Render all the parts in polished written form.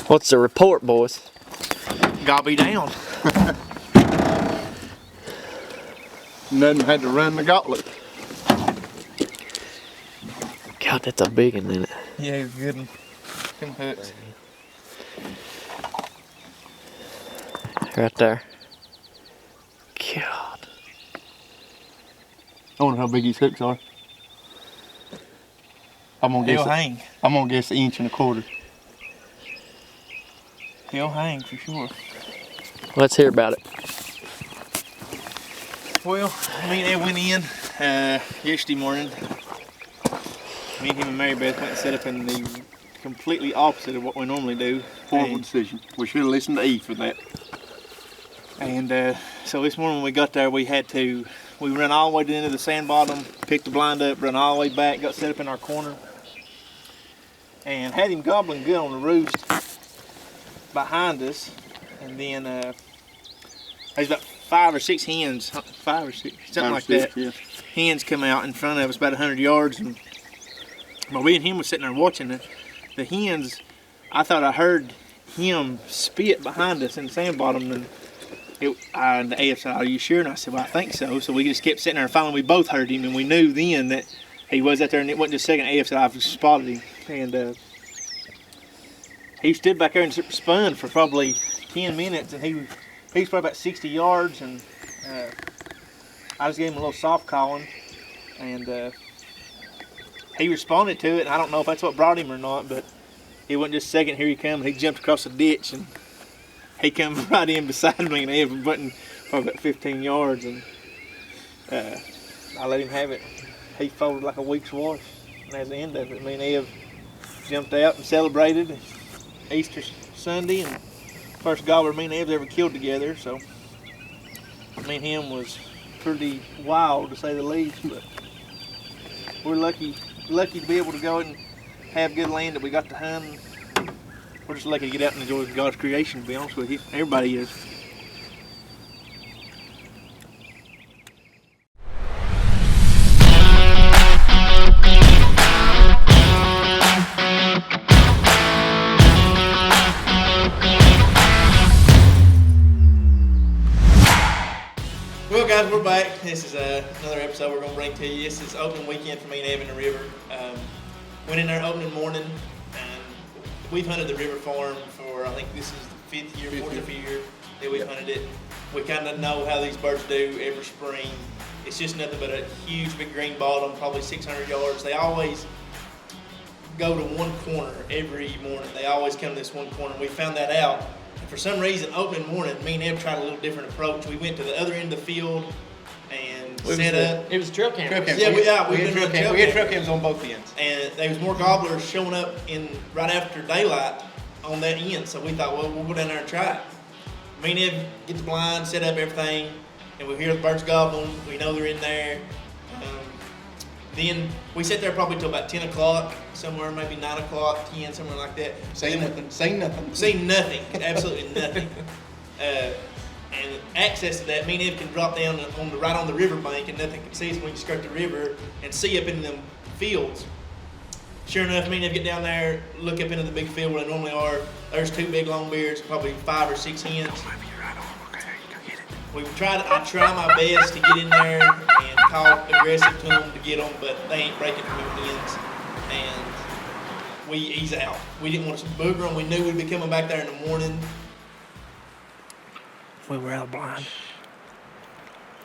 What's the report, boys? Gotta be down. Nothing had to run the gauntlet. God, that's a big one, isn't it? Yeah, good one. Them hooks. Right there. God. I wonder how big these hooks are. I'm gonna He'll guess. hang. I'm gonna guess 1.25 inches. He'll hang for sure. Let's hear about it. Well, me and Ed went in yesterday morning. Me and him and Mary Beth went and set up in the completely opposite of what we normally do. Horrible decision. We should have listened to E for that. And so this morning when we got there, we run all the way to the end of the sand bottom, picked the blind up, run all the way back, got set up in our corner, and had him gobbling good on the roost behind us. And then there's about 5 or 6 hens, 5 or 6, something like that. Yeah. Hens come out in front of us about 100 yards. And while we and him was sitting there watching the hens, I thought I heard him spit behind us in the sand bottom. And the AF said, "Are you sure?" And I said, "Well, I think so." So we just kept sitting there, and finally we both heard him, and we knew then that he was out there. And it wasn't just a second. AF said, "I've spotted him," and he stood back there and spun for probably 10 minutes, and he was probably about 60 yards, and I just gave him a little soft calling, and he responded to it. And I don't know if that's what brought him or not, but it wasn't just a second. Here he come, and he jumped across the ditch, and he come right in beside me, and Evan button for about 15 yards, and I let him have it. He folded like a week's wash, and that's the end of it. Me and Ev jumped out and celebrated Easter Sunday, and first gobbler me and Ev's ever killed together, so me and him was pretty wild to say the least, but we're lucky to be able to go and have good land that we got to hunt. We're just lucky to get out and enjoy God's creation, to be honest with you. Everybody is. Well, guys, we're back. This is another episode we're going to bring to you. This is opening weekend for me and Evan the river. Went in there opening morning. We've hunted the river farm for, I think this is the 5th year, 4th year that we've hunted it. We kind of know how these birds do every spring. It's just nothing but a huge big green bottom, probably 600 yards. They always go to one corner every morning. They always come to this one corner. We found that out. And for some reason, opening morning, me and Ev tried a little different approach. We went to the other end of the field and set up. It was trail cameras. Yeah, we had trail cams on both ends. And there was more gobblers showing up right after daylight on that end. So we thought, well, we'll go down there and try it. Me and Ed get the blind, set up everything, and we hear the birds gobbling. We know they're in there. Then we sat there probably till about 10 o'clock, somewhere maybe 9 o'clock, 10, somewhere like that. Seen nothing. Seen nothing, absolutely nothing. And access to that, me and Ed can drop down right on the riverbank and nothing can see us when you skirt the river and see up into them fields. Sure enough, me and Ed get down there, look up into the big field where they normally are. There's 2 big long beards, probably 5 or 6 hens. I try my best to get in there and talk aggressive to them to get them, but they ain't breaking from them hens. And we ease out. We didn't want to booger them. We knew we'd be coming back there in the morning. We were out of blind.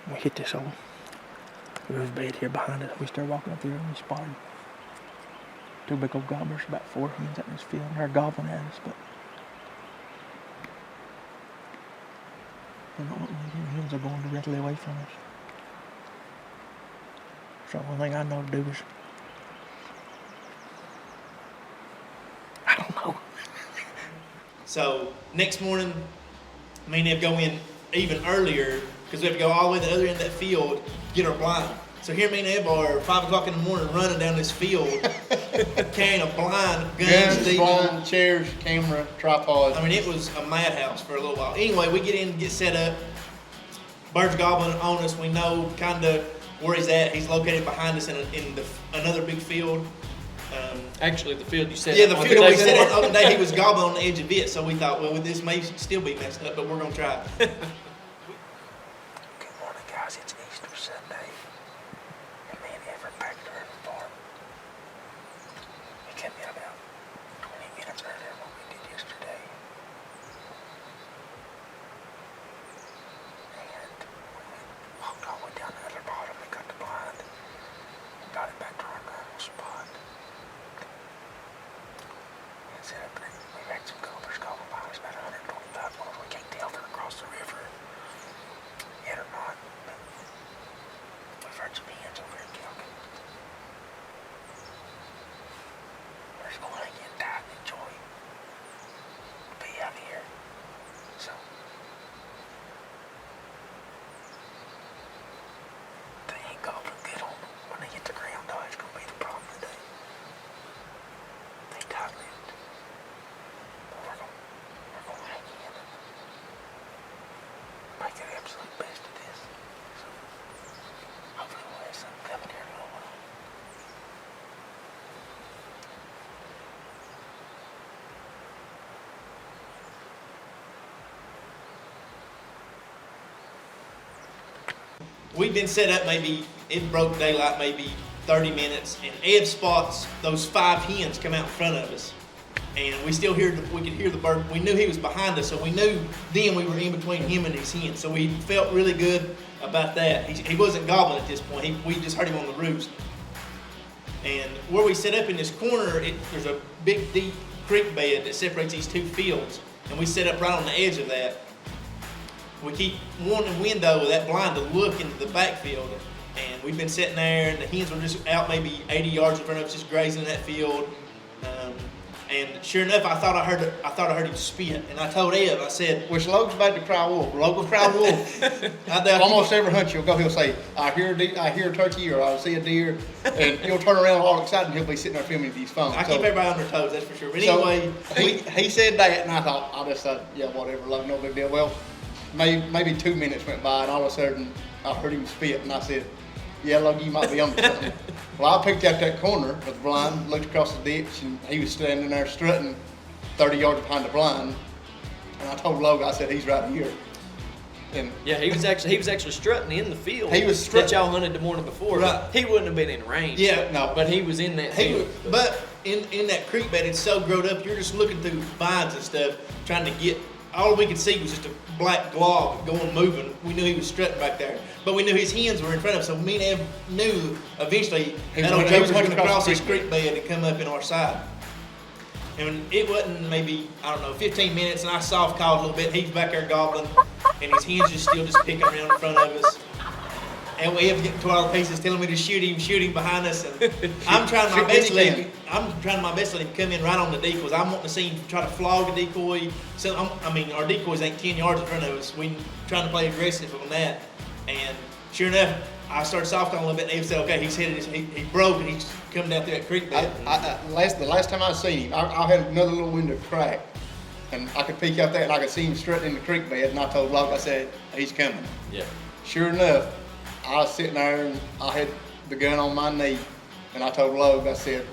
We hit this old roof bed here behind us. We started walking up there and we spotted 2 big old gobblers, about 4 hens out in this field. And they're gobbling at us, but the hens are going directly away from us. So the only thing I know to do is, I don't know. So next morning, me and Ev go in even earlier because we have to go all the way to the other end of that field, get our blind. So here me and Ev are 5 o'clock in the morning running down this field, carrying a blind, guns, blind, chairs, camera, tripod. I mean, it was a madhouse for a little while. Anyway, we get in and get set up. Birds gobbling on us. We know kind of where he's at. He's located behind us in another big field. Actually, the field you said. Yeah, the on field day we said before. the other day, he was gobbling on the edge of it, so we thought, well, this may still be messed up, but we're going to try it. Good morning, guys. It's Easter Sunday, and me and Evan back to our farm. He came in about 20 minutes earlier than what we did yesterday. And we walked all the way down the other bottom and got the blind and got it back to our normal spot. And set up there. We've had some cougars calling by us about 125 miles. We can't tell if they're across the river yet or not, but we've heard some hens over here killing. We're just going to hang in tight and enjoy be out here. So they ain't gobbling good on them when they hit the ground, though. It's going to be the problem today. They tight-lipped. But we're going to hang in and make the absolute best of this. So hopefully we'll have something coming here in a little while. We've been set up it broke daylight maybe 30 minutes, and Ed spots those 5 hens come out in front of us. And we still we could hear the bird. We knew he was behind us, so we knew then we were in between him and his hens. So we felt really good about that. He wasn't gobbling at this point. We just heard him on the roost. And where we set up in this corner, there's a big, deep creek bed that separates these 2 fields. And we set up right on the edge of that. We keep one window with that blind to look into the backfield. And we've been sitting there, and the hens were just out maybe 80 yards in front of us, just grazing in that field. And sure enough, I thought I heard him spit. And I told Ed, I said, Which Logan's about to cry wolf. Logan cry wolf. Almost every hunt he'll say, I hear a turkey or I see a deer, and he'll turn around all excited and he'll be sitting there filming these phones. I keep everybody on their toes, that's for sure. But anyway, he said that, and I thought, yeah, whatever, Logan, no big deal. Well, maybe 2 minutes went by, and all of a sudden I heard him spit, and I said, yeah, Logan, you might be on to something. Well, I picked out that corner of the blind, looked across the ditch, and he was standing there strutting 30 yards behind the blind. And I told Logan, I said, he's right here. And Yeah, he was actually strutting in the field. He was strutting. that y'all hunted the morning before. Right. He wouldn't have been in range. Yeah, no. But he was in that He field. was, but in that creek bed, it's so growed up, you're just looking through vines and stuff, trying to get, all we could see was just a black glob moving. We knew he was strutting back there. But we knew his hens were in front of us, so me and Ev knew eventually that old Joe was going to cross this creek bed and come up in our side. And it wasn't maybe, 15 minutes, and I soft called a little bit. He's back there gobbling, and his hens just still picking around in front of us. And Ev's getting to our pieces, telling me to shoot him behind us. And I'm trying my best to let him come in right on the decoys. I'm wanting to see him try to flog a decoy. So our decoys ain't 10 yards in front of us. We trying to play aggressive on that. And sure enough, I started soft on a little bit, and Ev said, okay, he's headed. He broke, and he's coming down through that creek bed. the last time I seen him, I had another little window cracked, and I could peek out there, and I could see him strutting in the creek bed, and I told Logan, I said, he's coming. Yeah. Sure enough, I was sitting there, and I had the gun on my knee, and I told Logan, I said,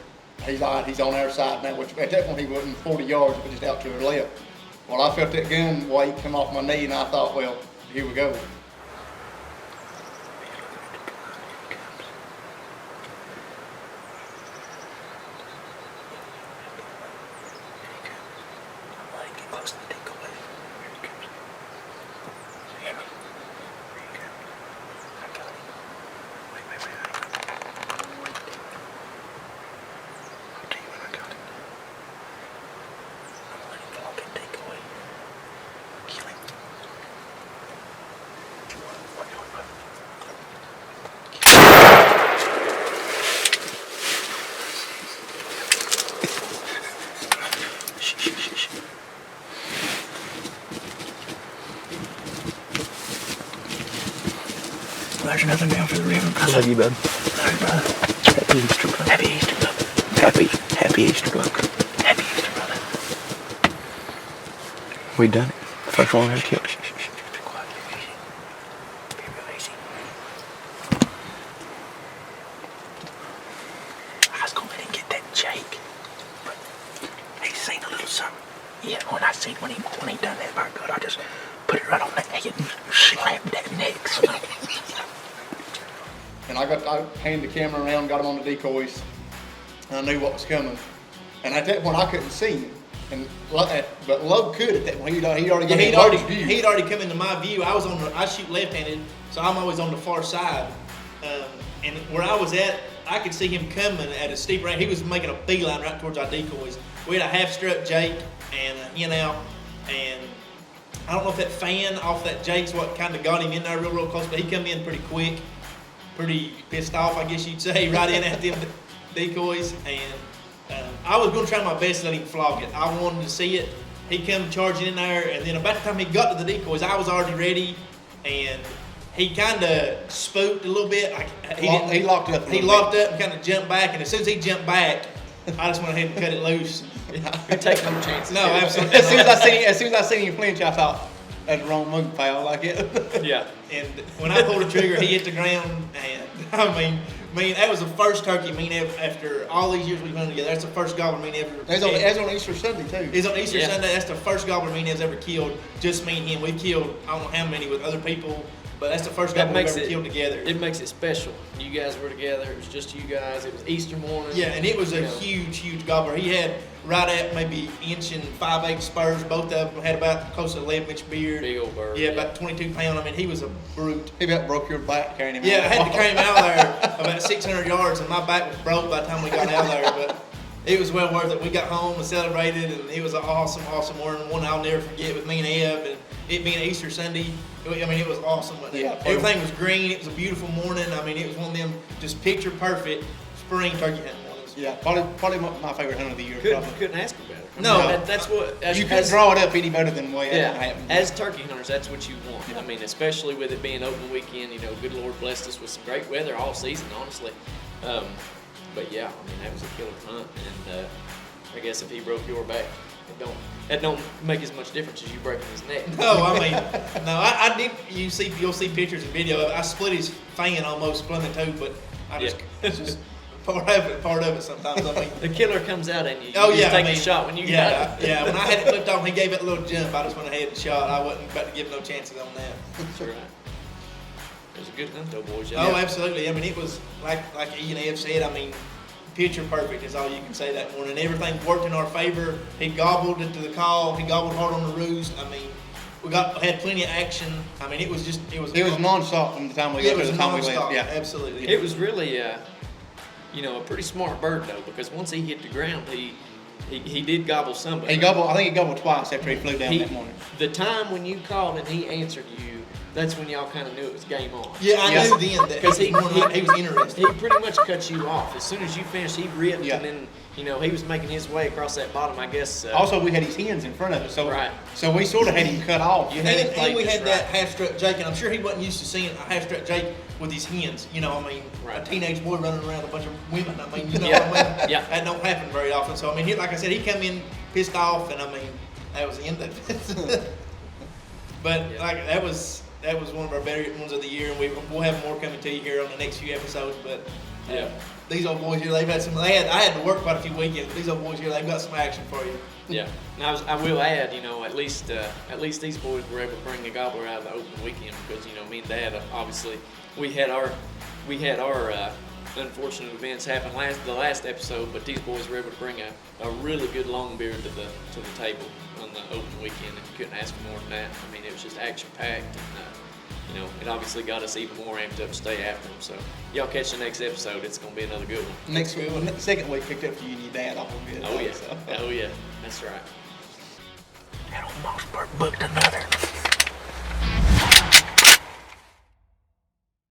he's all right, he's on our side now, which at that point he wasn't 40 yards, but just out to the left. Well, I felt that gun weight come off my knee, and I thought, well, here we go. Close to the decoy. Here he comes. Hear me? Here you go. I got him. Wait. I got him. I'll tell you when I got him. I'm letting him walk in decoy. Kill him. Shh. There's nothing down for the river, brother. Love you, bud. Love you, brother. Happy Easter, brother. Happy Easter, brother. Happy Easter, brother. Happy Easter, brother. We done it. First one ever killed. Shh. Be quiet. Be easy. Be real easy. I was gonna let him get that Jake, but he seen a little something. Yeah, when I seen when he done that part good, I just put it right on the head and slapped that neck. So. And I handed the camera around, got him on the decoys, and I knew what was coming. And at that point, I couldn't see him. But Logan could at that point. He'd already he'd already come into my view. I shoot left-handed, so I'm always on the far side. And where I was at, I could see him coming at a steep range. He was making a beeline right towards our decoys. We had a half-struck Jake and a hen out, and I don't know if that fan off that Jake's what kind of got him in there real close, but he come in pretty quick, pretty pissed off, I guess you'd say, right in at them decoys. And I was going to try my best to let him flog it. I wanted to see it. He come charging in there, and then about the time he got to the decoys, I was already ready, and he kind of spooked a little bit. He locked up. He locked up and kind of jumped back, and as soon as he jumped back, I just went ahead and cut it loose. You take no chances. No, absolutely. As soon as I seen him flinch, I thought that's the wrong move, pal. Like it. Yeah. And when I pulled the trigger, he hit the ground, and I mean, that was the first turkey after all these years we've been together. That's the first gobbler ever. That's on Easter Sunday too. It's on Easter Sunday. That's the first gobbler has ever killed. Just me and him. We've killed I don't know how many with other people. But that's the first gobbler we've ever killed together. It makes it special. You guys were together. It was just you guys. It was Easter morning. Yeah, and it was a huge gobbler. He had right at maybe inch and 5/8 spurs. Both of them had about close to 11-inch beard. Big old bird. Yeah, about 22 pound. I mean, he was a brute. He about broke your back carrying him. Yeah, out. I had to carry him out of there about 600 yards, and my back was broke by the time we got out of there. But it was well worth it. We got home and celebrated, and it was an awesome morning. One I'll never forget with me and Ev, and it being Easter Sunday. I mean, it was awesome. Yeah, everything was green. It was a beautiful morning. I mean, it was one of them just picture perfect spring turkey hunting mornings. Yeah, probably my favorite hunt of the year. Couldn't ask for better. No. That's what You couldn't draw it up any better than the way that happened. As turkey hunters, that's what you want. I mean, especially with it being open weekend. You know, good Lord blessed us with some great weather all season, honestly. But yeah, I mean, that was a killer hunt, and I guess if he broke your back, that don't make as much difference as you breaking his neck. No, I mean, I did. You'll see pictures and video. I split his fan almost, split it too, but it's just part of it sometimes. I mean, the killer comes out and you oh just yeah, take a shot when you got it. Yeah. When I had it flipped off, he gave it a little jump. I just went ahead and shot. I wasn't about to give no chances on that. That's right. It was a good hunt though, boys. Oh, absolutely. I mean, it was like E and Ev said. I mean, picture perfect is all you can say that morning. Everything worked in our favor. He gobbled it to the call. He gobbled hard on the roost. I mean, we had plenty of action. I mean, it was nonstop from the time we got to the time we left. Yeah, absolutely. It was really, a pretty smart bird though, because once he hit the ground, he did gobble somebody. I think he gobbled twice after he flew down that morning. The time when you called and he answered you, that's when y'all kind of knew it was game on. Yeah, I knew then that he was interested. He pretty much cut you off. As soon as you finished, he ripped, and then he was making his way across that bottom, I guess. Also, we had his hens in front of us, so right. So we sort of had him cut off. You had and we had that half-struck Jake, and I'm sure he wasn't used to seeing a half-struck Jake with his hens. A teenage boy running around with a bunch of women. I mean, what I mean? Yeah. That don't happen very often. So I mean, like I said, he come in pissed off, and I mean, that was the end of it. But that was one of our better ones of the year, and we'll have more coming to you here on the next few episodes. But these old boys here, they've had some. I had to work quite a few weekends. But these old boys here, they've got some action for you. Yeah, and I will add, at least these boys were able to bring the gobbler out of the open weekend because me and Dad obviously we had our unfortunate events happen the last episode, but these boys were able to bring a really good long beard to the table on the open weekend, and you couldn't ask for more than that. I mean, it was just action packed, and it obviously got us even more amped up to stay after them. So y'all catch the next episode; it's gonna be another good one. Second week picked up for you and your dad off of it. Oh yeah, that's right. That old moss bird booked another.